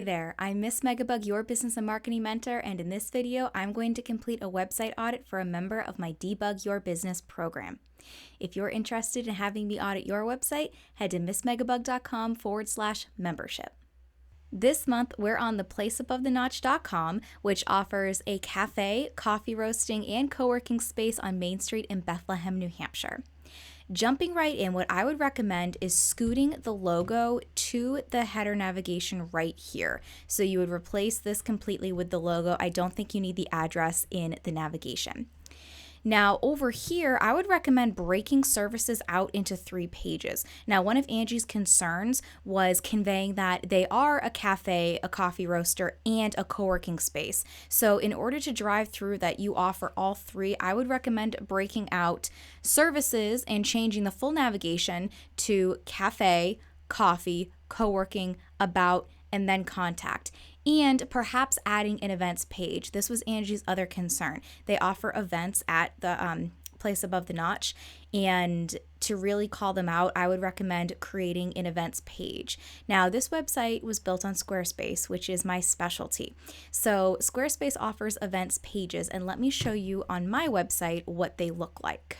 Hey there, I'm Miss Megabug, your business and marketing mentor, and in this video, I'm going to complete a website audit for a member of my Debug Your Business program. If you're interested in having me audit your website, head to missmegabug.com/membership. This month, we're on the placeabovethenotch.com, which offers a cafe, coffee roasting, and co-working space on Main Street in Bethlehem, New Hampshire. Jumping right in, what I would recommend is scooting the logo to the header navigation right here. So you would replace this completely with the logo. I don't think you need the address in the navigation. Now over here, I would recommend breaking services out into 3 pages. Now, one of Angie's concerns was conveying that they are a cafe, a coffee roaster, and a co-working space. So in order to drive through that you offer all 3, I would recommend breaking out services and changing the full navigation to cafe, coffee, co-working, about, and then contact. And perhaps adding an events page. This was Angie's other concern. They offer events at the place above the notch, and to really call them out, I would recommend creating an events page. Now, this website was built on Squarespace, which is my specialty. So Squarespace offers events pages, and let me show you on my website what they look like.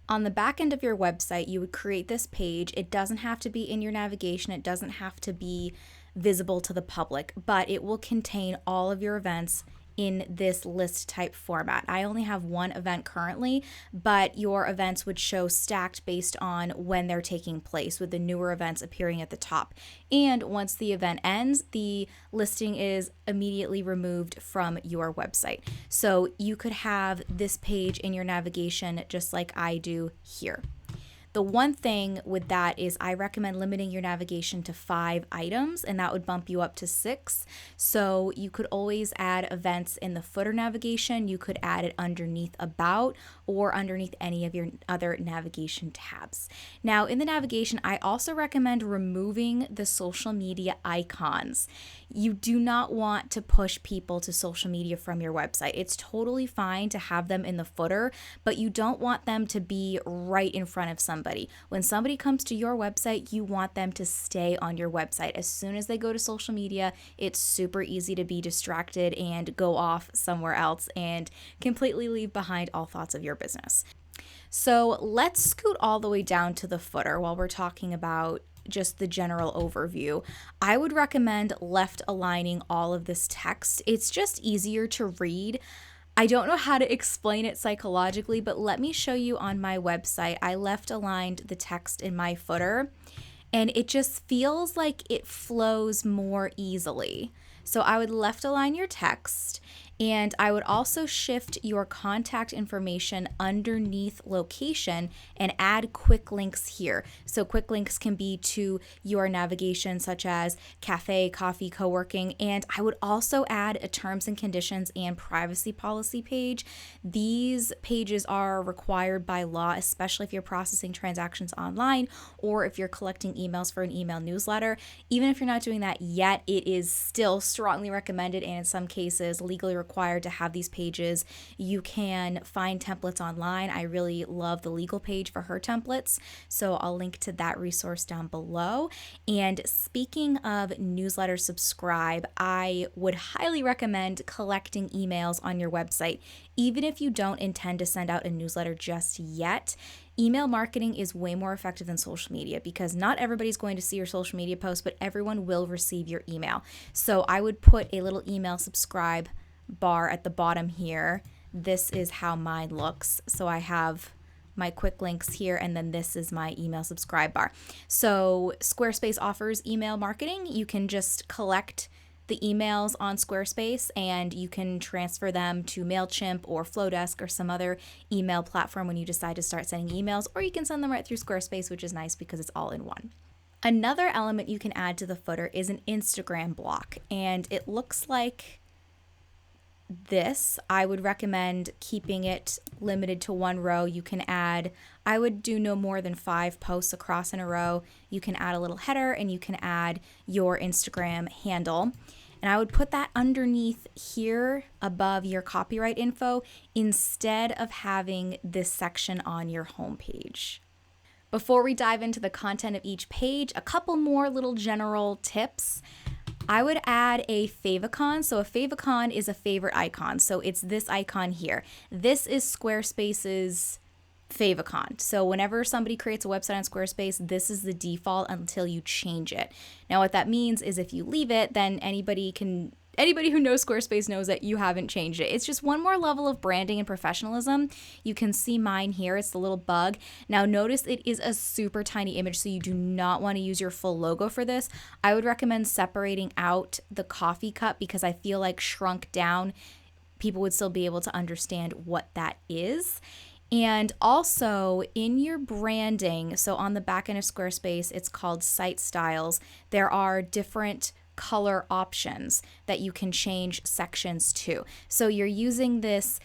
On the back end of your website, you would create this page. It doesn't have to be in your navigation. It doesn't have to be visible to the public, but it will contain all of your events in this list type format. I only have one event currently, but your events would show stacked based on when they're taking place, with the newer events appearing at the top. And once the event ends, the listing is immediately removed from your website. So you could have this page in your navigation just like I do here. The one thing with that is I recommend limiting your navigation to 5 items, and that would bump you up to 6. So you could always add events in the footer navigation. You could add it underneath about or underneath any of your other navigation tabs. Now in the navigation, I also recommend removing the social media icons. You do not want to push people to social media from your website. It's totally fine to have them in the footer, but you don't want them to be right in front of somebody. When somebody comes to your website, you want them to stay on your website. As soon as they go to social media, it's super easy to be distracted and go off somewhere else and completely leave behind all thoughts of your business. So let's scoot all the way down to the footer while we're talking about just the general overview. I would recommend left aligning all of this text. It's just easier to read. I don't know how to explain it psychologically, but let me show you on my website. I left aligned the text in my footer, and it just feels like it flows more easily. So I would left align your text, and I would also shift your contact information underneath location and add quick links here. So quick links can be to your navigation, such as cafe, coffee, co-working, and I would also add a terms and conditions and privacy policy page. These pages are required by law, especially if you're processing transactions online or if you're collecting emails for an email newsletter. Even if you're not doing that yet, it is still strongly recommended and in some cases legally required to have these pages. You can find templates online. I really love the legal page for her templates, so I'll link to that resource down below. And speaking of newsletter subscribe, I would highly recommend collecting emails on your website. Even if you don't intend to send out a newsletter just yet, email marketing is way more effective than social media because not everybody's going to see your social media post, but everyone will receive your email. So I would put a little email subscribe bar at the bottom here. This is how mine looks. So I have my quick links here, and then this is my email subscribe bar. So Squarespace offers email marketing. You can just collect the emails on Squarespace and you can transfer them to MailChimp or Flowdesk or some other email platform when you decide to start sending emails, or you can send them right through Squarespace, which is nice because it's all in one. Another element you can add to the footer is an Instagram block, and it looks like this. I would recommend keeping it limited to 1 row. You can add, I would do no more than 5 posts across in a row. You can add a little header and you can add your Instagram handle. And I would put that underneath here above your copyright info instead of having this section on your homepage. Before we dive into the content of each page, a couple more little general tips. I would add a favicon. So a favicon is a favorite icon. So it's this icon here. This is Squarespace's favicon. So whenever somebody creates a website on Squarespace, this is the default until you change it. Now what that means is if you leave it, then anybody who knows Squarespace knows that you haven't changed it. It's just one more level of branding and professionalism. You can see mine here. It's the little bug. Now notice it is a super tiny image, so you do not want to use your full logo for this. I would recommend separating out the coffee cup because I feel like shrunk down, people would still be able to understand what that is. And also in your branding, so on the back end of Squarespace, it's called Site Styles. There are different color options that you can change sections to. So you're using this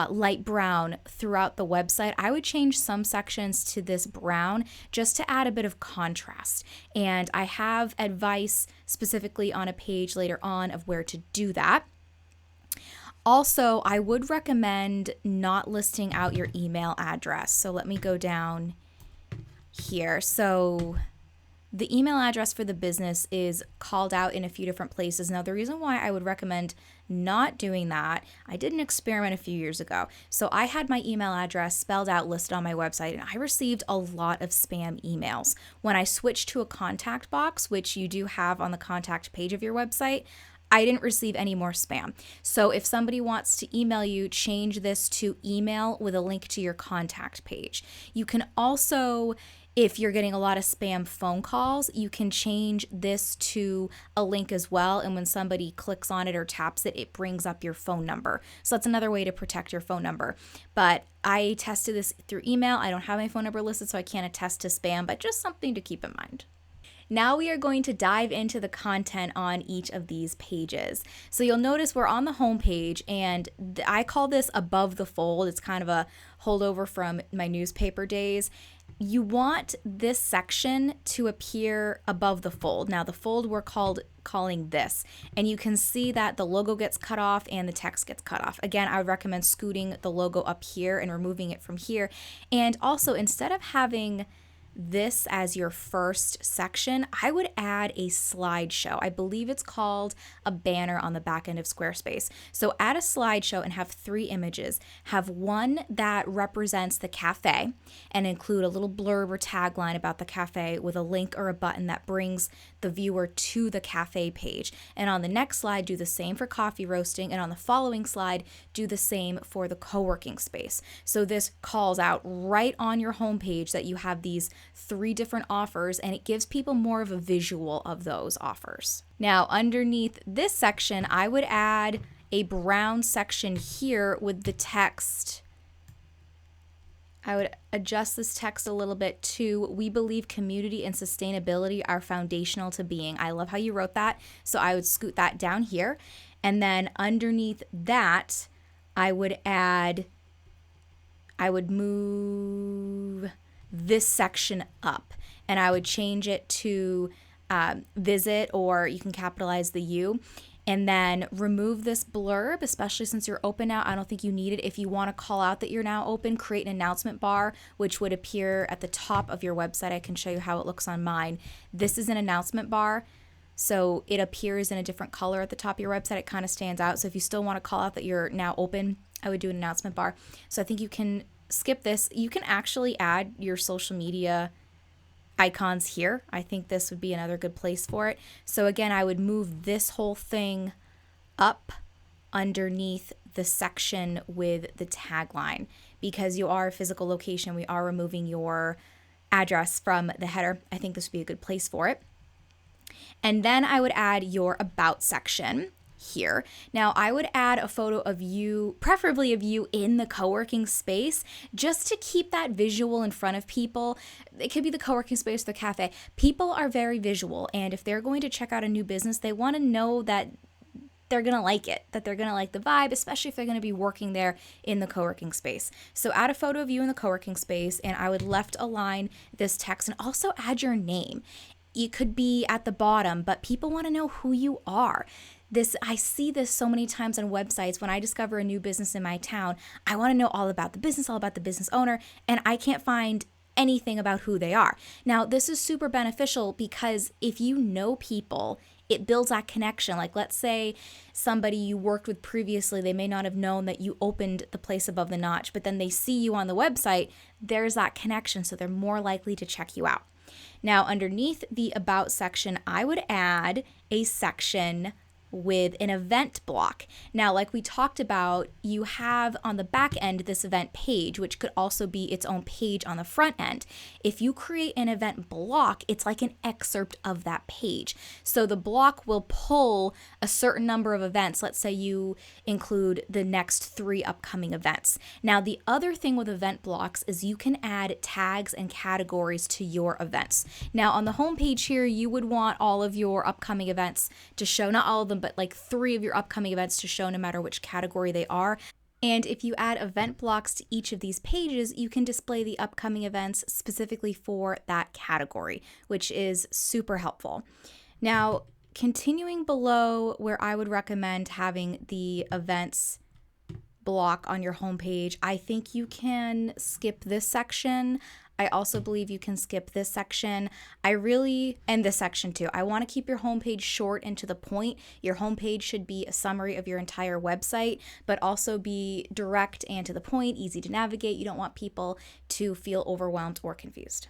light brown throughout the website. I would change some sections to this brown just to add a bit of contrast. And I have advice specifically on a page later on of where to do that. Also, I would recommend not listing out your email address. So let me go down here. So the email address for the business is called out in a few different places. Now, the reason why I would recommend not doing that, I did an experiment a few years ago. So I had my email address spelled out, listed on my website, and I received a lot of spam emails. When I switched to a contact box, which you do have on the contact page of your website, I didn't receive any more spam. So if somebody wants to email you, change this to email with a link to your contact page. You can also, if you're getting a lot of spam phone calls, you can change this to a link as well. And when somebody clicks on it or taps it, it brings up your phone number. So that's another way to protect your phone number. But I tested this through email. I don't have my phone number listed, so I can't attest to spam, but just something to keep in mind. Now we are going to dive into the content on each of these pages. So you'll notice we're on the home page, and I call this above the fold. It's kind of a holdover from my newspaper days. You want this section to appear above the fold. Now the fold we're calling this, and you can see that the logo gets cut off and the text gets cut off. Again, I would recommend scooting the logo up here and removing it from here. And also, instead of having this as your first section, I would add a slideshow. I believe it's called a banner on the back end of Squarespace. So add a slideshow and have 3 images. Have one that represents the cafe and include a little blurb or tagline about the cafe with a link or a button that brings the viewer to the cafe page. And on the next slide, do the same for coffee roasting. And on the following slide, do the same for the co-working space. So this calls out right on your homepage that you have these 3 different offers, and it gives people more of a visual of those offers. Now, underneath this section, I would add a brown section here with the text. I would adjust this text a little bit to, we believe community and sustainability are foundational to being. I love how you wrote that. So I would scoot that down here. And then underneath that, I would move this section up, and I would change it to visit, or you can capitalize the U, and then remove this blurb, especially since you're open now. I don't think you need it. If you want to call out that you're now open, create an announcement bar, which would appear at the top of your website. I can show you how it looks on mine. This is an announcement bar, so it appears in a different color at the top of your website. It kind of stands out. So if you still want to call out that you're now open, I would do an announcement bar. So I think you can skip this. You can actually add your social media icons here. I think this would be another good place for it. So again, I would move this whole thing up underneath the section with the tagline, because you are a physical location. We are removing your address from the header. I think this would be a good place for it. And then I would add your about section here. Now I would add a photo of you, preferably of you in the co-working space, just to keep that visual in front of people. It could be the co-working space, the cafe. People are very visual, and if they're going to check out a new business, they want to know that they're going to like it, that they're going to like the vibe, especially if they're going to be working there in the co-working space. So add a photo of you in the co-working space, and I would left align this text, and also add your name. It could be at the bottom, but people want to know who you are. I see this so many times on websites. When I discover a new business in my town, I want to know all about the business owner, and I can't find anything about who they are. Now, this is super beneficial because if you know people it builds that connection. Like, let's say somebody you worked with previously, they may not have known that you opened the place above the notch, but then they see you on the website, there's that connection, so they're more likely to check you out. Now, underneath the About section, I would add a section with an event block. Now, like we talked about, you have on the back end this event page, which could also be its own page on the front end. If you create an event block, it's like an excerpt of that page. So the block will pull a certain number of events. Let's say you include the next 3 upcoming events. Now, the other thing with event blocks is you can add tags and categories to your events. Now, on the homepage here, you would want all of your upcoming events to show, not all of them, but like 3 of your upcoming events to show no matter which category they are. And if you add event blocks to each of these pages, you can display the upcoming events specifically for that category, which is super helpful. Now, continuing below where I would recommend having the events block on your homepage, I think you can skip this section. I also believe you can skip this section. And this section too. I want to keep your homepage short and to the point. Your homepage should be a summary of your entire website, but also be direct and to the point, easy to navigate. You don't want people to feel overwhelmed or confused.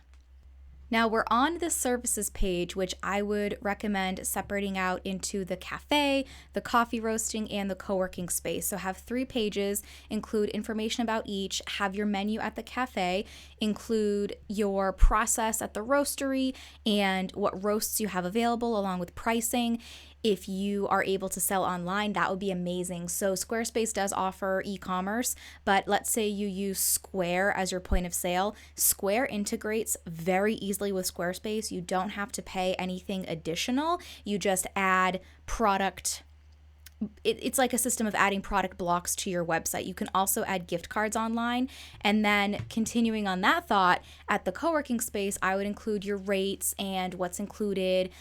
Now we're on the services page, which I would recommend separating out into the cafe, the coffee roasting, and the co-working space. So have 3 pages, include information about each, have your menu at the cafe, include your process at the roastery, and what roasts you have available along with pricing. If you are able to sell online, that would be amazing. So Squarespace does offer e-commerce, but let's say you use Square as your point of sale. Square integrates very easily with Squarespace. You don't have to pay anything additional. You just add product. It's like a system of adding product blocks to your website. You can also add gift cards online. And then continuing on that thought, at the co-working space, I would include your rates and what's included.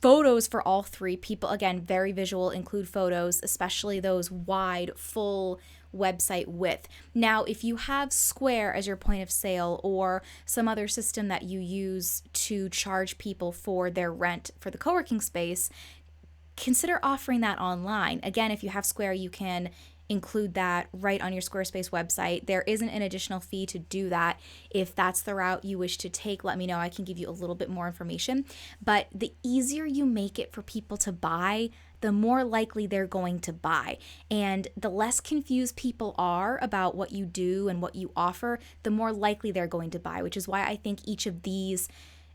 Photos for all 3 people, again, very visual, include photos, especially those wide, full website width. Now, if you have Square as your point of sale or some other system that you use to charge people for their rent for the co-working space, consider offering that online. Again, if you have Square, you can include that right on your Squarespace website. There isn't an additional fee to do that. If that's the route you wish to take, let me know. I can give you a little bit more information. But the easier you make it for people to buy, the more likely they're going to buy. And the less confused people are about what you do and what you offer, the more likely they're going to buy, which is why I think each of these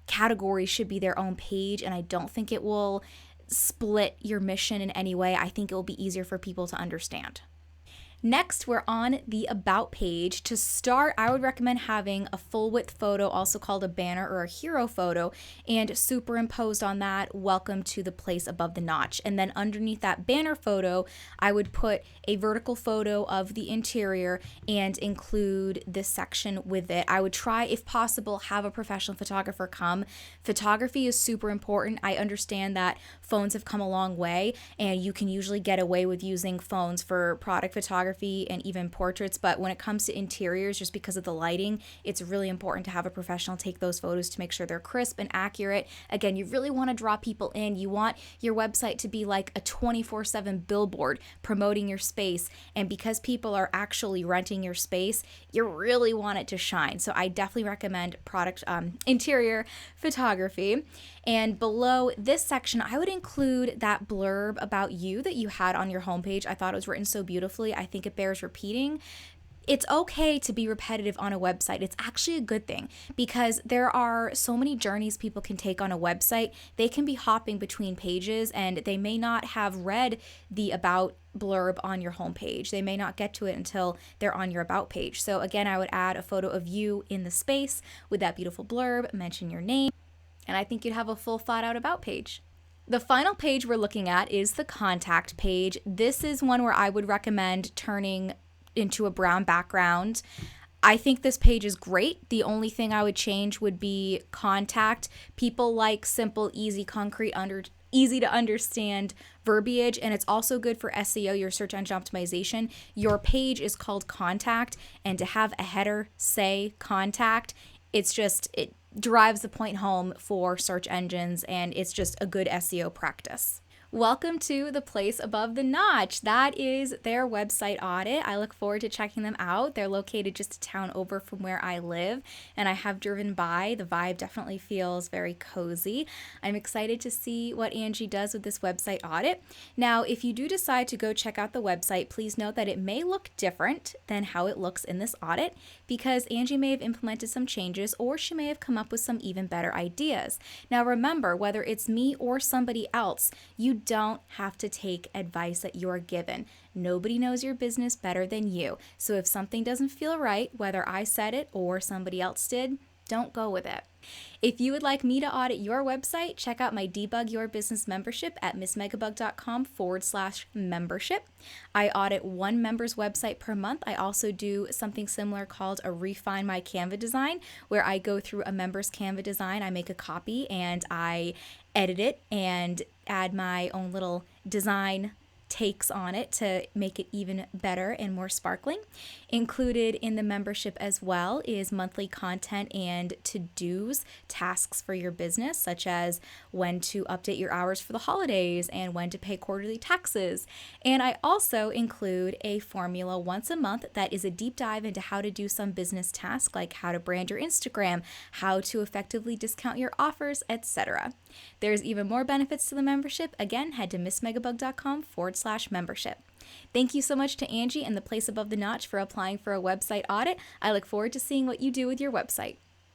categories should be their own page. And I don't think it will split your mission in any way. I think it will be easier for people to understand. Next, we're on the About page. To start, I would recommend having a full width photo, also called a banner or a hero photo, and superimposed on that, welcome to the place above the notch. And then underneath that banner photo, I would put a vertical photo of the interior and include this section with it. I would try, if possible, have a professional photographer come. Photography is super important. I understand that phones have come a long way, and you can usually get away with using phones for product photography and even portraits, but when it comes to interiors, just because of the lighting, it's really important to have a professional take those photos to make sure they're crisp and accurate. Again, you really want to draw people in. You want your website to be like a 24/7 billboard promoting your space, and because people are actually renting your space, you really want it to shine. So I definitely recommend interior photography. And below this section, I would include that blurb about you that you had on your homepage. I thought it was written so beautifully. I think it bears repeating. It's okay to be repetitive on a website. It's actually a good thing because there are so many journeys people can take on a website. They can be hopping between pages and they may not have read the About blurb on your homepage. They may not get to it until they're on your About page. So again, I would add a photo of you in the space with that beautiful blurb, mention your name, and I think you'd have a full thought out About page. The final page we're looking at is the contact page. This is one where I would recommend turning into a brown background. I think this page is great. The only thing I would change would be contact. People like simple, easy, concrete, easy to understand verbiage, and it's also good for SEO, your search engine optimization. Your page is called contact, and to have a header say contact, drives the point home for search engines, and it's just a good SEO practice. Welcome to The Place Above the Notch. That is their website Audit. I look forward to checking them out. They're located just a town over from where I live, and I have driven by. The vibe definitely feels very cozy. I'm excited to see what Angie does with this website Audit. Now, if you do decide to go check out the website, please note that it may look different than how it looks in this audit, because Angie may have implemented some changes, or she may have come up with some even better ideas. Now, remember, whether it's me or somebody else, you don't have to take advice that you're given. Nobody knows your business better than you. So if something doesn't feel right, whether I said it or somebody else did, don't go with it. If you would like me to audit your website, check out my Debug Your Business membership at missmegabug.com/membership. I audit one member's website per month. I also do something similar called a Refine My Canva design, where I go through a member's Canva design, I make a copy, and I edit it and add my own little design takes on it to make it even better and more sparkling. Included in the membership as well is monthly content and to-dos, tasks for your business, such as when to update your hours for the holidays and when to pay quarterly taxes. And I also include a formula once a month that is a deep dive into how to do some business tasks, like how to brand your Instagram, how to effectively discount your offers, etc. There's even more benefits to the membership. Again, head to missmegabug.com/membership. Thank you so much to Angie and The Place Above the Notch for applying for a website audit. I look forward to seeing what you do with your website.